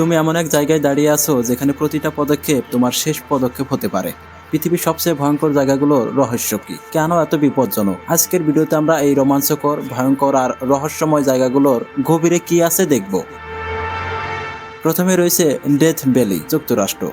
তুমি এমন এক জায়গায় দাঁড়িয়ে আছো যেখানে প্রতিটা পদক্ষেপ তোমার শেষ পদক্ষেপ হতে পারে। পৃথিবীর সবচেয়ে ভয়ঙ্কর জায়গাগুলোর রহস্য কি, কেন এত বিপজ্জনক? আজকের ভিডিওতে আমরা এই রোমাঞ্চকর, ভয়ঙ্কর আর রহস্যময় জায়গাগুলোর গভীরে কি আছে দেখব। প্রথমে রয়েছে ডেথ ভ্যালি, যুক্তরাষ্ট্র।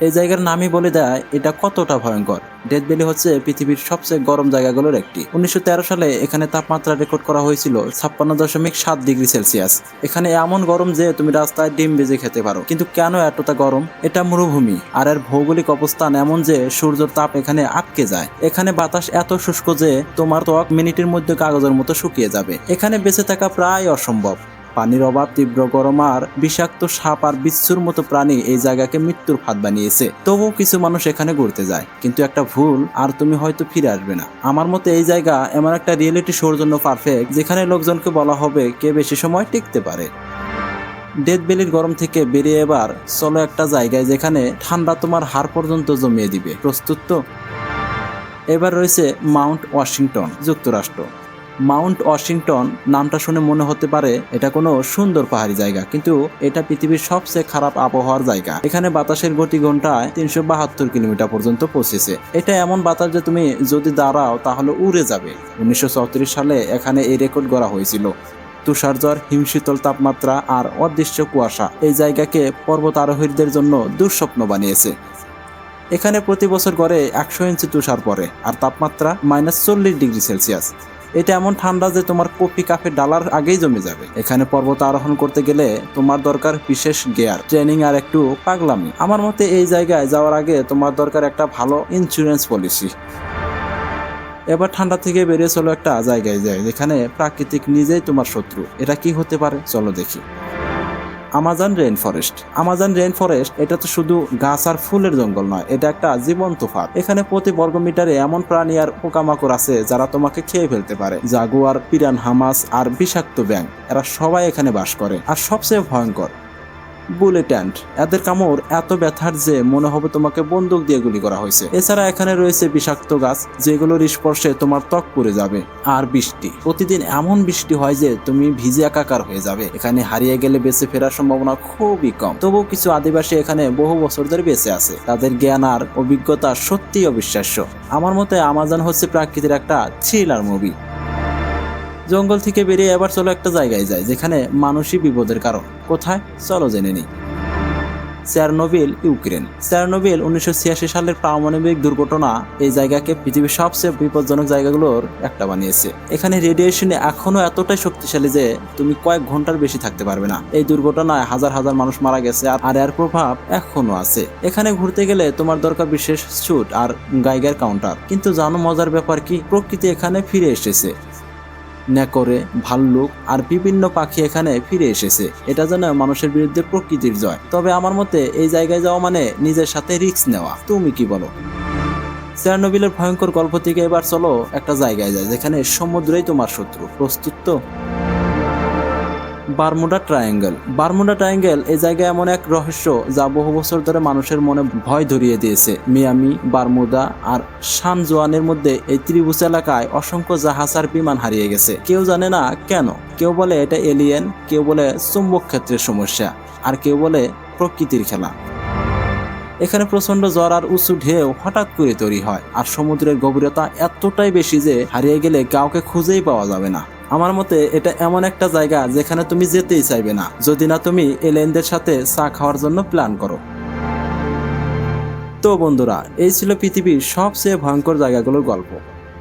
এই জায়গার নামই বলে দেয় এটা কতটা ভয়ঙ্কর। ডেথ ভ্যালি হচ্ছে পৃথিবীর সবচেয়ে গরম জায়গাগুলোর একটি। 1913 সালে এখানে তাপমাত্রা রেকর্ড করা হয়েছিল 56.7 ডিগ্রি সেলসিয়াস। এখানে এমন গরম যে তুমি রাস্তায় ডিম ভেজে খেতে পারো। কিন্তু কেন এতটা গরম? এটা মরুভূমি, আর এর ভৌগোলিক অবস্থান এমন যে সূর্যের তাপ এখানে আটকে যায়। এখানে বাতাস এত শুষ্ক যে তোমার ত্বক মিনিটের মধ্যে কাগজের মতো শুকিয়ে যাবে। এখানে বেঁচে থাকা প্রায় অসম্ভব। পানির অভাব, তীব্র গরম আর বিষাক্ত সাপ আর বিচ্ছুর মতো প্রাণী এই জায়গাকে মৃত্যুর ফাঁদ বানিয়েছে। তবুও কিছু মানুষ এখানে ঘুরতে যায়, কিন্তু একটা ভুল আর তুমি হয়তো ফিরে আসবে না। আমার মতে এই জায়গা এমন একটা রিয়েলিটি শোর জন্য পারফেক্ট, যেখানে লোকজনকে বলা হবে কে বেশি সময় টিকতে পারে। ডেথ ভ্যালির গরম থেকে বেরিয়ে এবার চলো একটা জায়গায় যেখানে ঠান্ডা তোমার হাড় পর্যন্ত জমিয়ে দিবে। প্রস্তুত তো? এবার রয়েছে মাউন্ট ওয়াশিংটন, যুক্তরাষ্ট্র। মাউন্ট ওয়াশিংটন নামটা শুনে মনে হতে পারে এটা কোনো সুন্দর পাহাড়ি জায়গা, কিন্তু এটা পৃথিবীর সবচেয়ে খারাপ আবহাওয়ার জায়গা। এখানে বাতাসের গতি ঘন্টায় 372 কিলোমিটার পর্যন্ত পৌঁছেছে। এটা এমন বাতাস যে তুমি যদি দাঁড়াও তাহলে উড়ে যাবে। 1934 সালে এখানে এই রেকর্ড করা হয়েছিল। তুষারঝড়, হিমশীতল তাপমাত্রা আর অদৃশ্য কুয়াশা এই জায়গাকে পর্বত আরোহীদের জন্য দুঃস্বপ্ন বানিয়েছে। এখানে প্রতি বছর গড়ে 100 ইঞ্চি তুষার পড়ে আর তাপমাত্রা -40 ডিগ্রি সেলসিয়াস। এটা এমন ঠান্ডা যে তোমার কফি কাপে ডালার আগেই জমে যাবে। এখানে পর্বত আরোহণ করতে গেলে তোমার দরকার বিশেষ গিয়ার, ট্রেনিং আর একটু পাগলামি। আমার মতে এই জায়গায় যাওয়ার আগে তোমার দরকার একটা ভালো ইন্স্যুরেন্স পলিসি। এবার ঠান্ডা থেকে বেরিয়ে চলো একটা জায়গায় যায় যেখানে প্রাকৃতিক নিজেই তোমার শত্রু। এটা কি হতে পারে চলো দেখি। Amazon rain forest. Amazon rain forest এটা তো শুধু গাছ আর ফুলের জঙ্গল নয়, এটা একটা জীবন্ত ফাঁদ। এখানে প্রতি বর্গমিটারে এমন প্রাণী আর পোকামাকড় আছে যারা তোমাকে খেয়ে ফেলতে পারে। জাগুয়ার, পিরানহা মাছ আর বিষাক্ত ব্যাঙ, এরা সবাই এখানে বাস করে। আর সবচেয়ে ভয়ঙ্কর বুলেট অ্যান্ট। এদের কামড় এত ব্যথার যে মনে হবে তোমাকে বন্দুক দিয়ে গুলি করা হয়েছে। এছাড়া এখানে রয়েছে বিষাক্ত গাছ যেগুলোর স্পর্শে তোমার ত্বক পুড়ে যাবে। আর বৃষ্টি, প্রতিদিন এমন বৃষ্টি হয় যে তুমি ভিজে একাকার হয়ে যাবে। এখানে হারিয়ে গেলে বেঁচে ফেরার সম্ভাবনা খুবই কম। তবুও কিছু আদিবাসী এখানে বহু বছর ধরে বেঁচে আছে। তাদের জ্ঞান আর অভিজ্ঞতা সত্যিই অবিশ্বাস্য। আমার মতে আমাজন হচ্ছে প্রকৃতির একটা থ্রিলার মুভি। জঙ্গল থেকে বেরিয়ে এবার চলো একটা জায়গায় যায় যেখানে মানুষই বিপদের কারণ। কোথায় চলো জেনে নিই। Chernobyl, Ukraine. চেরনোবিল 1986 সালের পারমাণবিক দুর্ঘটনা এই জায়গাকে পৃথিবীর সবচেয়ে বিপজ্জনক জায়গাগুলোর একটা বানিয়েছে। এখানে রেডিয়েশন এখনো এতটাই শক্তিশালী যে তুমি কয়েক ঘন্টার বেশি থাকতে পারবে না। এই দুর্ঘটনায় হাজার হাজার মানুষ মারা গেছে আর এর প্রভাব এখনো আছে। এখানে ঘুরতে গেলে তোমার দরকার বিশেষ স্যুট আর গাইগার কাউন্টার। কিন্তু জানো মজার ব্যাপার কি? প্রকৃতি এখানে ফিরে এসেছে। নেকড়ে, ভাল্লুক আর বিভিন্ন পাখি এখানে ফিরে এসেছে। এটা যেন মানুষের বিরুদ্ধে প্রকৃতির জয়। তবে আমার মতে এই জায়গায় যাওয়া মানে নিজের সাথে রিস্ক নেওয়া। তুমি কি বলো? চেরনোবিলের ভয়ঙ্কর গল্প থেকে এবার চলো একটা জায়গায় যায় যেখানে সমুদ্রই তোমার শত্রু। প্রস্তুত তো? Bermuda triangle. বারমুডা ট্রায়াঙ্গেল এই জায়গায় এমন এক রহস্য যা বহু বছর ধরে মানুষের মনে ভয় ধরিয়ে দিয়েছে। মিয়ামি, বারমুডা আর সান জোয়ানের মধ্যে এই ত্রিভুজ এলাকায় অসংখ্য জাহাজ আর বিমান হারিয়ে গেছে। কেউ জানে না কেন। কেউ বলে এটা এলিয়েন, কেউ বলে চুম্বক ক্ষেত্রের সমস্যা, আর কেউ বলে প্রকৃতির খেলা। এখানে প্রচন্ড জ্বর আর উঁচু ঢেউ হঠাৎ করে তৈরি হয়, আর সমুদ্রের গভীরতা এতটাই বেশি যে হারিয়ে গেলে কাউকে খুঁজেই পাওয়া যাবে না। আমার মতে এটা এমন একটা জায়গা যেখানে তুমি যেতেই চাইবে না, যদি না তুমি এলিয়েনদের সাথে চা খাওয়ার জন্য প্ল্যান করো। তো বন্ধুরা, এই ছিল পৃথিবীর সবচেয়ে ভয়ঙ্কর জায়গাগুলোর গল্প।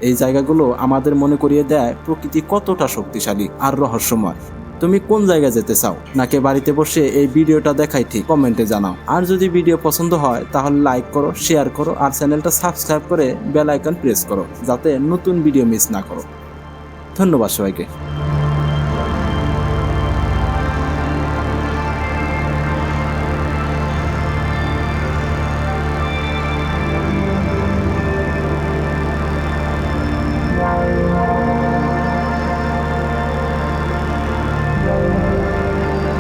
এই জায়গাগুলো আমাদের মনে করিয়ে দেয় প্রকৃতি কতটা শক্তিশালী আর রহস্যময়। তুমি কোন জায়গায় যেতে চাও, নাকি বাড়িতে বসে এই ভিডিওটা দেখাই ঠিক কমেন্টে জানাও। আর যদি ভিডিও পছন্দ হয় তাহলে লাইক করো, শেয়ার করো আর চ্যানেলটা সাবস্ক্রাইব করে বেল আইকন প্রেস করো যাতে নতুন ভিডিও মিস না করো। ধন্যবাদ সবাইকে।